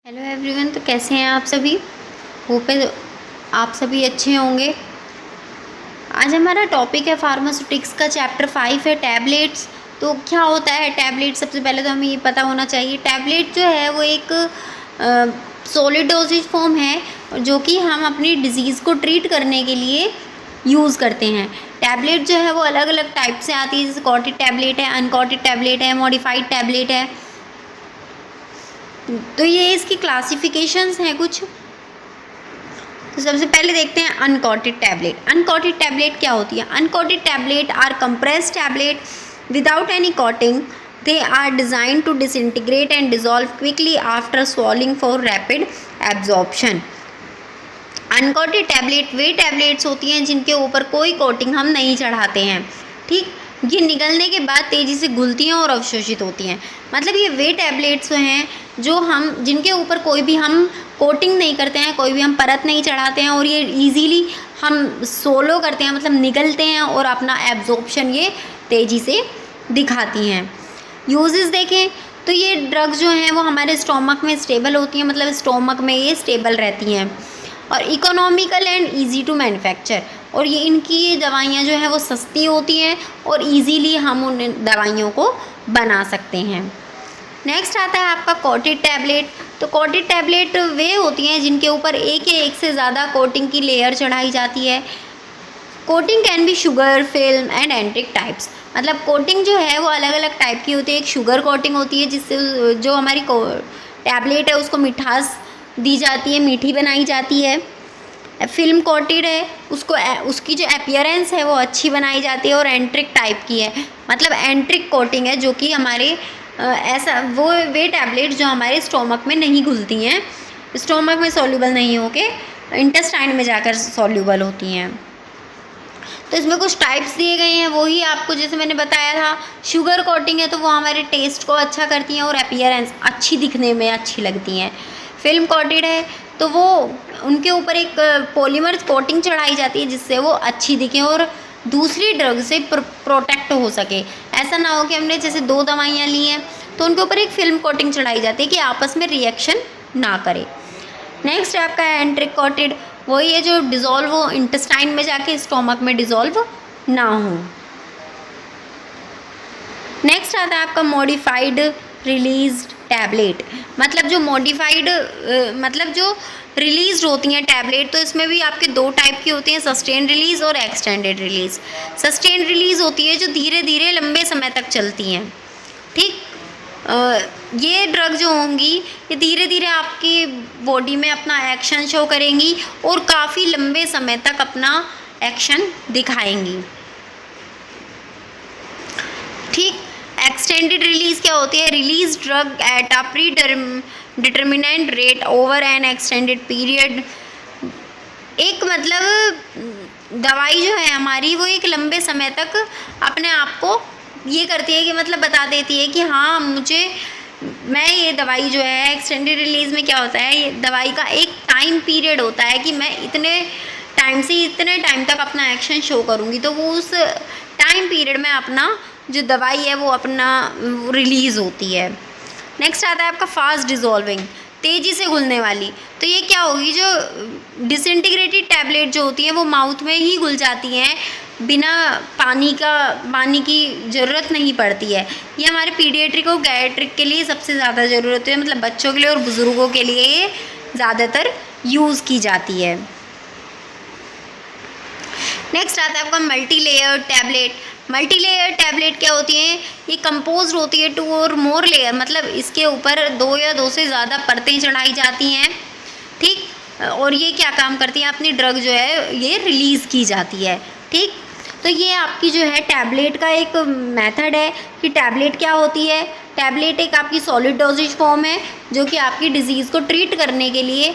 Hello everyone. तो कैसे हैं आप सभी? होप है आप सभी अच्छे होंगे। आज हमारा टॉपिक है फार्मास्यूटिक्स का चैप्टर 5 है टैबलेट्स। तो क्या होता है टैबलेट? सबसे पहले तो हमें ये पता होना चाहिए टैबलेट जो है वो एक सॉलिड डोजेज फॉर्म है जो कि हम अपनी डिजीज़ को ट्रीट करने के लिए यूज़ करते हैं। टैबलेट जो है वो अलग अलग टाइप से आती है, जैसे कॉटेड टैबलेट है, अनकॉटेड टैबलेट है, मॉडिफाइड टैबलेट है। तो ये इसकी क्लासिफिकेशंस हैं कुछ। तो सबसे पहले देखते हैं अनकॉटेड टैबलेट। अनकॉटेड टैबलेट क्या होती है? Uncoated tablet are compressed tablet without any coating. They are designed to disintegrate and dissolve quickly after swallowing for rapid absorption. Uncoated tablet वे टैबलेट्स होती हैं जिनके ऊपर कोई कोटिंग हम नहीं चढ़ाते हैं। ठीक, ये निगलने के बाद तेज़ी से घुलती हैं और अवशोषित होती हैं। मतलब ये वे टैबलेट्स हैं जो हम जिनके ऊपर कोई भी हम कोटिंग नहीं करते हैं, कोई भी हम परत नहीं चढ़ाते हैं और ये इजीली हम सोलो करते हैं, मतलब निगलते हैं और अपना एब्जॉर्प्शन ये तेज़ी से दिखाती हैं। यूजेस देखें तो ये ड्रग जो हैं वो हमारे स्टोमक में स्टेबल होती हैं, मतलब स्टोमक में ये स्टेबल रहती हैं। और economical and easy to manufacture, और ये इनकी ये दवाइयाँ जो हैं वो सस्ती होती हैं और इजीली हम उन दवाइयों को बना सकते हैं। नेक्स्ट आता है आपका कॉटेड टैबलेट। तो कॉटेड टैबलेट वे होती हैं जिनके ऊपर एक या एक से ज़्यादा कोटिंग की लेयर चढ़ाई जाती है। Coating can be sugar, film and एंट्रिक types. मतलब कोटिंग जो है वो अलग अलग टाइप की होती है। एक शुगर कोटिंग होती है जिससे जो हमारी टैबलेट है उसको मिठास दी जाती है, मीठी बनाई जाती है। फिल्म कोटेड है, उसकी जो अपीयरेंस है वो अच्छी बनाई जाती है। और एंट्रिक टाइप की है, मतलब एंट्रिक कोटिंग है जो कि हमारे ऐसा वो वे टैबलेट जो हमारे स्टोमक में नहीं घुलती हैं, स्टोमक में सॉल्यूबल नहीं होके इंटेस्टाइन में जाकर सॉल्यूबल होती हैं। तो इसमें कुछ टाइप्स दिए गए हैं, वही आपको जैसे मैंने बताया था। शुगर कोटिंग है तो वो हमारे टेस्ट को अच्छा करती हैं और अपीयरेंस अच्छी दिखने में अच्छी लगती हैं। फिल्म कोटेड है तो वो उनके ऊपर एक पॉलीमर कोटिंग चढ़ाई जाती है जिससे वो अच्छी दिखें और दूसरी ड्रग से प्रोटेक्ट हो सके। ऐसा ना हो कि हमने जैसे 2 दवाइयाँ ली हैं तो उनके ऊपर एक फिल्म कोटिंग चढ़ाई जाती है कि आपस में रिएक्शन ना करे। नेक्स्ट आपका एंट्रिक कोटेड, वही है जो डिज़ोल्व हो इंटेस्टाइन में जाके स्टोमक में डिज़ोल्व ना हो। नेक्स्ट आता है आपका मॉडिफाइड रिलीज टैबलेट। मतलब जो मॉडिफाइड मतलब जो रिलीज होती हैं टैबलेट, तो इसमें भी आपके 2 टाइप की होती हैं, सस्टेन रिलीज़ और एक्सटेंडेड रिलीज़। सस्टेन रिलीज़ होती है जो धीरे धीरे लंबे समय तक चलती हैं। ठीक, ये ड्रग जो होंगी ये धीरे धीरे आपकी बॉडी में अपना एक्शन शो करेंगी और काफ़ी लंबे समय तक अपना एक्शन दिखाएंगी। ठीक, एक्सटेंडेड रिलीज़ क्या होती है? Release drug at a pre determinant rate over N extended period. एक मतलब दवाई जो है हमारी वो एक लंबे समय तक अपने आप को ये करती है कि मतलब बता देती है कि हाँ मैं ये दवाई जो है एक्सटेंडेड रिलीज़ में क्या होता है, ये दवाई का एक टाइम पीरियड होता है कि मैं इतने टाइम से इतने टाइम तक अपना एक्शन शो करूँगी। तो वो उस टाइम पीरियड में अपना जो दवाई है वो अपना रिलीज़ होती है। नेक्स्ट आता है आपका फास्ट डिज़ोल्विंग, तेज़ी से घुलने वाली। तो ये क्या होगी? जो टैबलेट जो होती हैं वो माउथ में ही घुल जाती हैं, बिना पानी की ज़रूरत नहीं पड़ती है। ये हमारे पीडियाट्रिक और गैरिट्रिक के लिए सबसे ज़्यादा ज़रूरत है, मतलब बच्चों के लिए और बुज़ुर्गों के लिए ये ज़्यादातर यूज़ की जाती है। नेक्स्ट आता है आपका multi layer tablet. Multi layer tablet क्या होती हैं? ये कंपोज्ड होती है 2 और मोर लेयर, मतलब इसके ऊपर 2 या 2 से ज़्यादा परतें चढ़ाई जाती हैं। ठीक, और ये क्या काम करती हैं? अपनी ड्रग जो है ये रिलीज़ की जाती है। ठीक, तो ये आपकी जो है टैबलेट का एक मेथड है कि टैबलेट क्या होती है। टैबलेट एक आपकी सॉलिड डोजेज फॉर्म है जो कि आपकी डिजीज़ को ट्रीट करने के लिए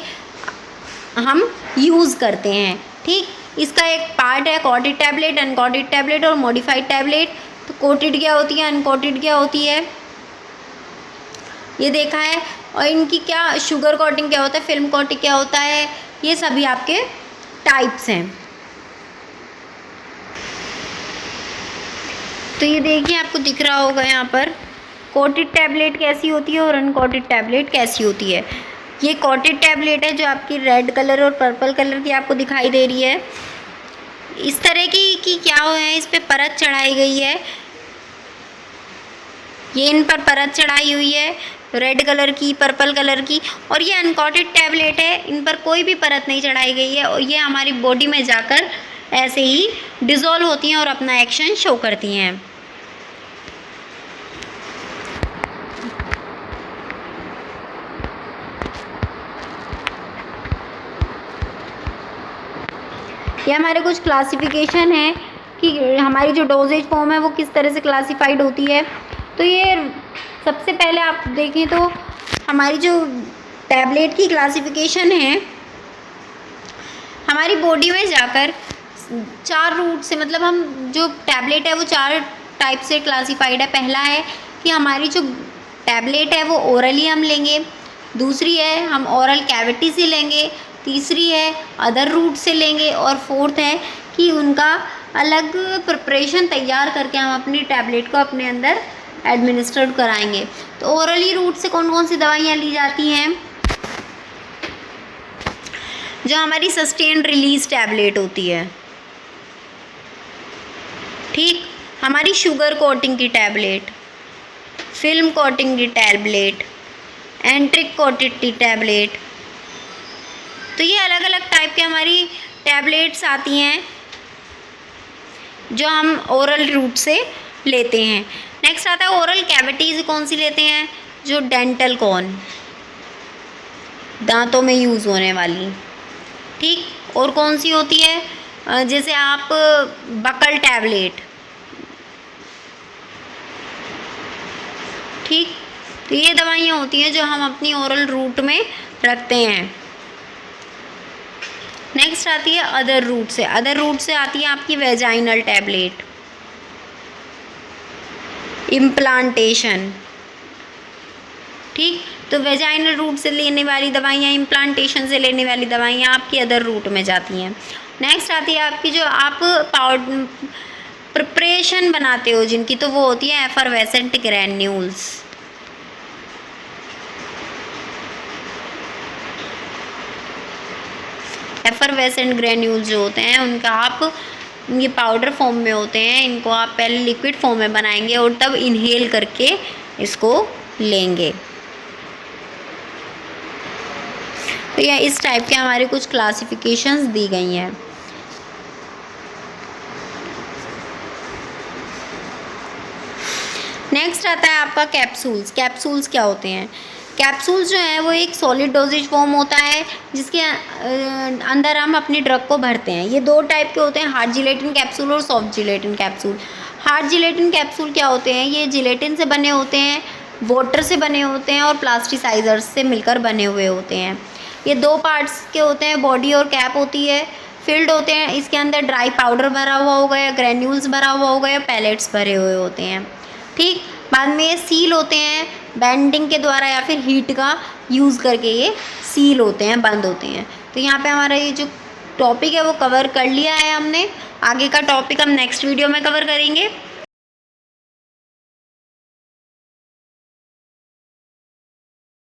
हम यूज़ करते हैं। ठीक, इसका एक पार्ट है कॉटेड टैबलेट, अनकॉटेड टैबलेट और मॉडिफाइड टैबलेट। तो कोटेड क्या होती है, अनकोटेड क्या होती है, ये देखा है। और इनकी क्या शुगर कोटिंग क्या होता है, फिल्म कोटिंग क्या होता है, ये सभी आपके टाइप्स हैं। तो ये देखिए आपको दिख रहा होगा यहाँ पर कोटेड टैबलेट कैसी होती है और अनकोटेड टैबलेट कैसी होती है। ये कॉटेड टैबलेट है जो आपकी रेड कलर और पर्पल कलर की आपको दिखाई दे रही है। इस तरह की क्या हुआ है, इस पे परत चढ़ाई गई है, ये इन पर परत चढ़ाई हुई है रेड कलर की, पर्पल कलर की, और ये अनकॉटेड टैबलेट है, इन पर कोई भी परत नहीं चढ़ाई गई है और ये हमारी बॉडी में जाकर ऐसे ही डिज़ोल्व होती हैं और अपना एक्शन शो करती हैं। ये हमारे कुछ क्लासिफिकेशन है कि हमारी जो डोजेज फॉर्म है वो किस तरह से क्लासिफाइड होती है। तो ये सबसे पहले आप देखें तो हमारी जो टैबलेट की क्लासिफिकेशन है, हमारी बॉडी में जाकर 4 रूट से, मतलब हम जो टैबलेट है वो 4 टाइप से क्लासिफाइड है। पहला है कि हमारी जो टैबलेट है वो ओरली हम लेंगे, दूसरी है हम ओरल कैविटी से लेंगे, तीसरी है अदर रूट से लेंगे, और फोर्थ है कि उनका अलग प्रिपरेशन तैयार करके हम अपनी टैबलेट को अपने अंदर एडमिनिस्ट्रेट कराएंगे। तो ओरली रूट से कौन कौन सी दवाइयाँ ली जाती हैं? जो हमारी सस्टेन्ड रिलीज टैबलेट होती है, ठीक, हमारी शुगर कोटिंग की टैबलेट, फिल्म कोटिंग की टैबलेट, एंट्रिक कोटेड की टैबलेट। तो ये अलग अलग टाइप के हमारी टैबलेट्स आती हैं जो हम ओरल रूट से लेते हैं। नेक्स्ट आता है ओरल कैविटीज़, कौन सी लेते हैं? जो डेंटल कॉन, दांतों में यूज़ होने वाली, ठीक। और कौन सी होती है? जैसे आप बकल टैबलेट, ठीक। तो ये दवाइयाँ होती हैं जो हम अपनी ओरल रूट में रखते हैं। नेक्स्ट आती है अदर रूट से। अदर रूट से आती है आपकी वेजाइनल टैबलेट, इम्प्लांटेशन, ठीक। तो वेजाइनल रूट से लेने वाली दवाइयाँ, इम्प्लांटेशन से लेने वाली दवाइयाँ आपकी अदर रूट में जाती हैं। नेक्स्ट आती है आपकी जो आप पाउडर प्रिपरेशन बनाते हो जिनकी, तो वो होती है एफरवेसेंट ग्रैन्यूल्स। एफरवेसेंट ग्रैन्यूल्स जो होते हैं उनका आप, ये पाउडर फॉर्म में होते हैं, इनको आप पहले लिक्विड फॉर्म में बनाएंगे और तब इनहेल करके इसको लेंगे। तो ये इस टाइप के हमारे कुछ क्लासिफिकेशंस दी गई हैं। नेक्स्ट आता है आपका कैप्सूल्स। कैप्सूल्स क्या होते हैं? कैप्सूल्स जो है वो एक सॉलिड डोजेज फॉर्म होता है जिसके अंदर हम अपनी ड्रग को भरते हैं। ये 2 टाइप के होते हैं, हार्ड जिलेटिन कैप्सूल और soft gelatin capsule. Hard gelatin capsule क्या होते हैं? ये जिलेटिन से बने होते हैं, वाटर से बने होते हैं और प्लास्टिसाइजर्स से मिलकर बने हुए होते हैं। ये 2 पार्ट्स के होते हैं, बॉडी और कैप होती है, फिल्ड होते हैं। इसके अंदर ड्राई पाउडर भरा हुआ होगा या ग्रैन्यूल्स भरा हुआ होगा या पैलेट्स भरे हुए होते हैं, ठीक। बाद में ये सील होते हैं बेंडिंग के द्वारा या फिर हीट का यूज़ करके, ये सील होते हैं, बंद होते हैं। तो यहाँ पे हमारा ये जो टॉपिक है वो कवर कर लिया है हमने। आगे का टॉपिक हम नेक्स्ट वीडियो में कवर करेंगे।